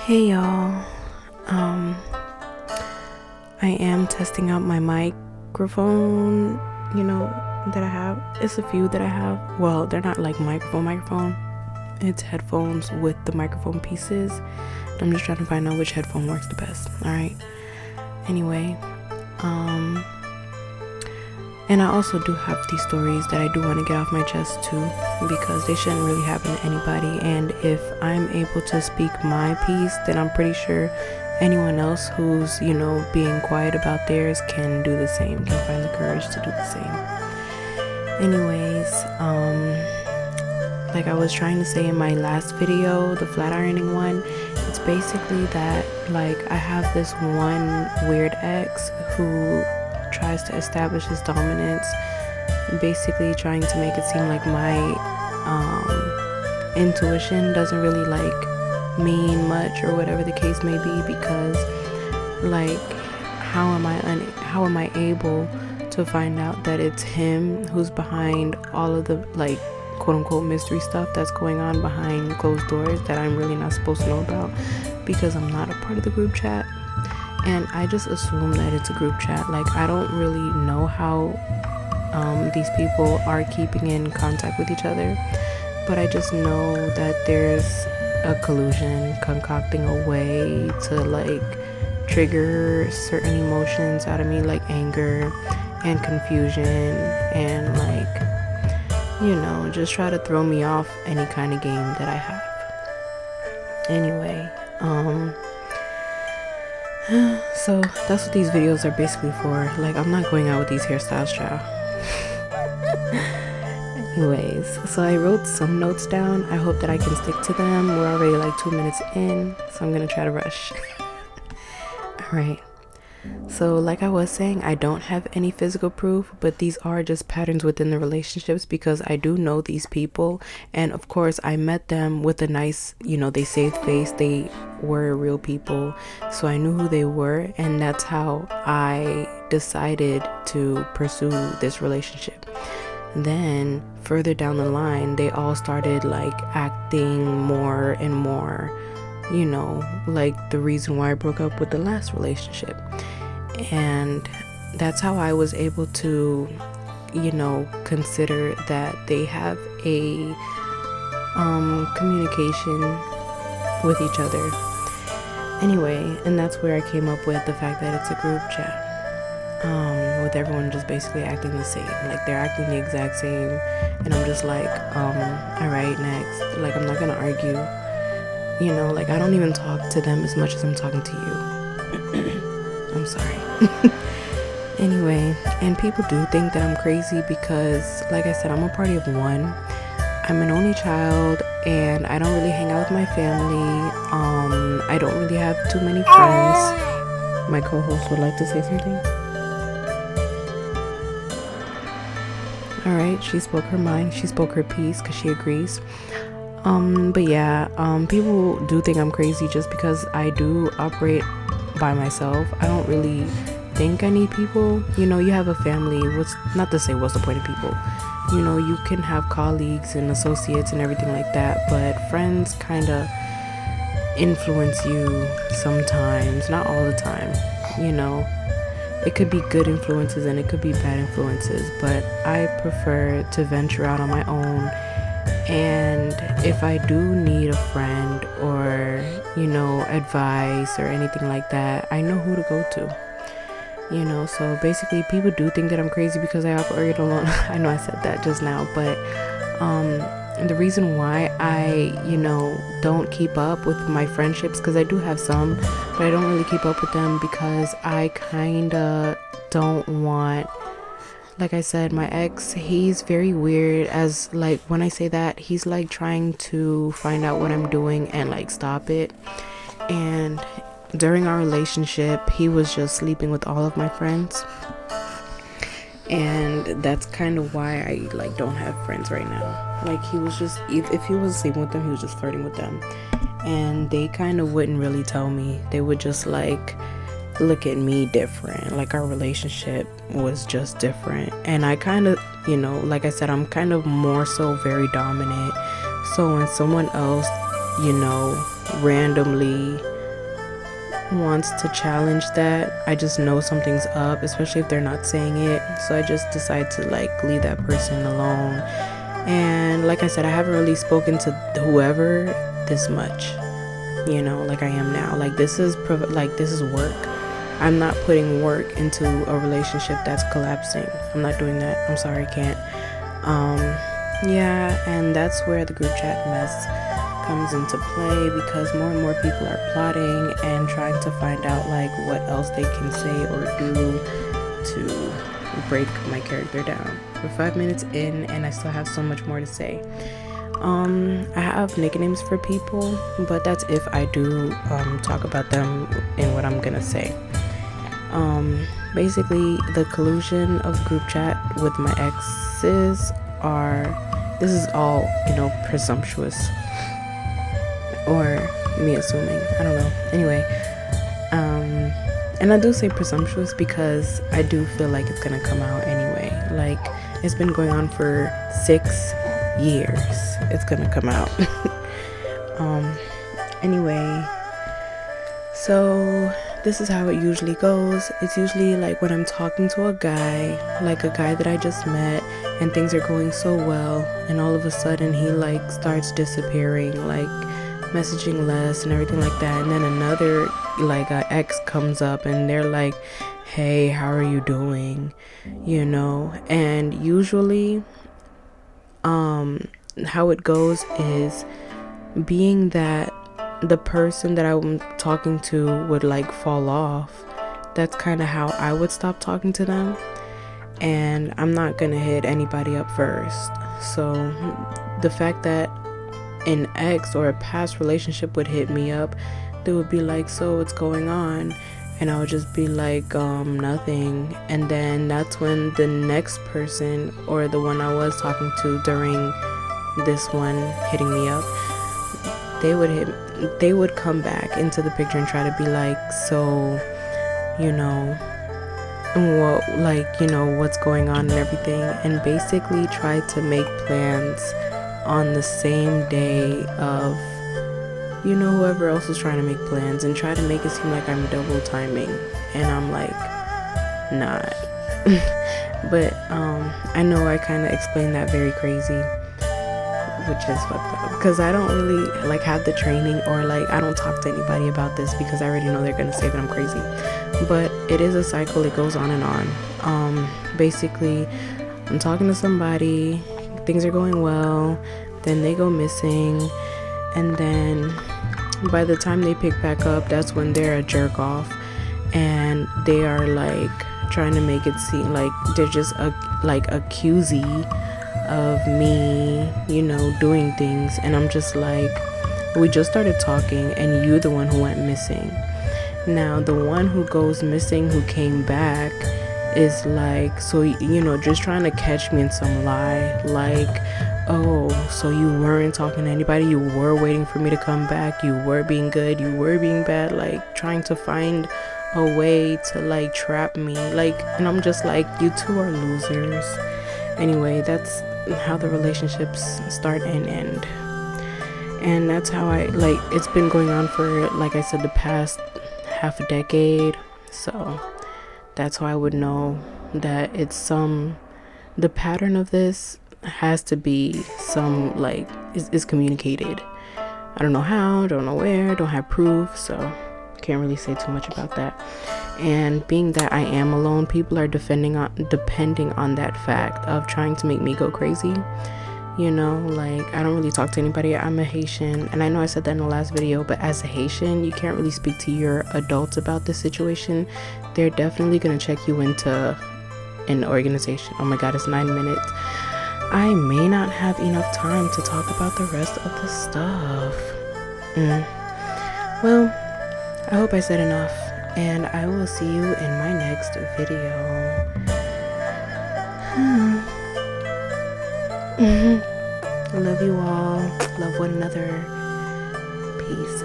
Hey y'all, I am testing out my microphone, that I have. It's a few that I have. Well, they're not like microphone. It's headphones with the microphone pieces. I'm just trying to find out which headphone works the best. Alright. Anyway, and I also do have these stories that I do want to get off my chest too, because they shouldn't really happen to anybody. And if I'm able to speak my piece, then I'm pretty sure anyone else who's, being quiet about theirs can do the same, can find the courage to do the same. Anyways, like I was trying to say in my last video, the flat ironing one, it's basically that, like, I have this one weird ex who tries to establish his dominance, basically trying to make it seem like my intuition doesn't really mean much, or whatever the case may be, because how am I able to find out that it's him who's behind all of the quote unquote mystery stuff that's going on behind closed doors that I'm really not supposed to know about, because I'm not a part of the group chat. And I just assume that it's a group chat. I don't really know how these people are keeping in contact with each other, but I just know that there's a collusion concocting a way to trigger certain emotions out of me, like anger and confusion, and just try to throw me off any kind of game that I have. Anyway, so that's what these videos are basically for. I'm not going out with these hairstyles, child. Anyways, so I wrote some notes down. I hope that I can stick to them. We're already 2 minutes in, so I'm gonna try to rush. Alright, so like I was saying, I don't have any physical proof, but these are just patterns within the relationships, because I do know these people, and of course I met them with a nice, they saved face. They were real people, so I knew who they were, and that's how I decided to pursue this relationship. Then further down the line, they all started acting more and more, the reason why I broke up with the last relationship. And that's how I was able to, consider that they have a communication with each other. Anyway, and that's where I came up with the fact that it's a group chat, with everyone just basically acting the same. They're acting the exact same, and I'm just alright, next. I'm not gonna argue, I don't even talk to them as much as I'm talking to you. I'm sorry. Anyway, and people do think that I'm crazy because, like I said, I'm a party of one. I'm an only child, and I don't really hang out with my family. I don't really have too many friends. My co-host would like to say something. Alright, she spoke her mind. She spoke her piece because she agrees. But yeah, people do think I'm crazy just because I do operate by myself. I don't really think I need people. You have a family. Not to say what's the point of people. You can have colleagues and associates and everything like that, but friends kind of influence you sometimes, not all the time. It could be good influences and it could be bad influences, but I prefer to venture out on my own. And if I do need a friend or, advice or anything like that, I know who to go to. So basically people do think that I'm crazy because I operate alone. I know I said that just now, but the reason why I, don't keep up with my friendships, because I do have some, but I don't really keep up with them because I kind of don't want, like I said, my ex, he's very weird. As when I say that, he's trying to find out what I'm doing and stop it. And during our relationship, he was just sleeping with all of my friends, and that's kind of why I don't have friends right now. He was just, if he was sleeping with them, he was just flirting with them, and they kind of wouldn't really tell me. They would just look at me different. Our relationship was just different, and I kind of, like I said, I'm kind of more so very dominant. So when someone else, randomly wants to challenge that. I just know something's up, especially if they're not saying it. So I just decide to like leave that person alone. And like I said, I haven't really spoken to whoever this much, you know, like I am now. Like this is work. I'm not putting work into a relationship that's collapsing. I'm not doing that. I'm sorry, I can't. Yeah, and that's where the group chat mess comes into play, because more and more people are plotting and trying to find out like what else they can say or do to break my character down. We're 5 minutes in and I still have so much more to say. I have nicknames for people, but that's if I do talk about them in what I'm gonna say. Basically the collusion of group chat with my exes this is all, you know, presumptuous, or me assuming, I don't know. Anyway, and I do say presumptuous because I do feel like it's gonna come out anyway. Like it's been going on for 6 years. It's gonna come out. Anyway, so this is how it usually goes. It's usually like when I'm talking to a guy, like a guy that I just met, and things are going so well, and all of a sudden he like starts disappearing, like messaging less and everything like that. And then another like ex comes up and they're like, hey, how are you doing, you know? And usually how it goes is, being that the person that I'm talking to would like fall off, that's kind of how I would stop talking to them. And I'm not gonna hit anybody up first. So the fact that an ex or a past relationship would hit me up, they would be like, so what's going on? And I would just be like, nothing. And then that's when the next person, or the one I was talking to during this one hitting me up, they would come back into the picture and try to be like, so, you know, what, like, you know, what's going on and everything, and basically try to make plans on the same day of, you know, whoever else is trying to make plans, and try to make it seem like I'm double timing, and I'm like, not. But I know I kind of explained that very crazy, which is fucked up, because I don't really like have the training, or like I don't talk to anybody about this because I already know they're gonna say that I'm crazy. But it is a cycle, it goes on and on. Basically I'm talking to somebody, things are going well, then they go missing, and then by the time they pick back up, that's when they're a jerk off, and they are like trying to make it seem like they're just accusing of me, you know, doing things. And I'm just like, we just started talking and you're the one who went missing. Now the one who goes missing, who came back, is like, so, you know, just trying to catch me in some lie, like, oh, so you weren't talking to anybody, you were waiting for me to come back, you were being good, you were being bad, like trying to find a way to like trap me, like. And I'm just like, you two are losers. Anyway, that's how the relationships start and end. And that's how I, like, it's been going on for, like I said, the past half a decade. So that's how I would know that it's the pattern of this has to be some, like, is communicated. I don't know how, don't know where, don't have proof, so can't really say too much about that. And being that I am alone, people are depending on that fact of trying to make me go crazy. You know, like, I don't really talk to anybody. I'm a Haitian, and I know I said that in the last video, but as a Haitian, you can't really speak to your adults about this situation. They're definitely gonna check you into an organization. Oh my god, it's 9 minutes. I may not have enough time to talk about the rest of the stuff. Well, I hope I said enough, and I will see you in my next video. Love you all. Love one another. Peace.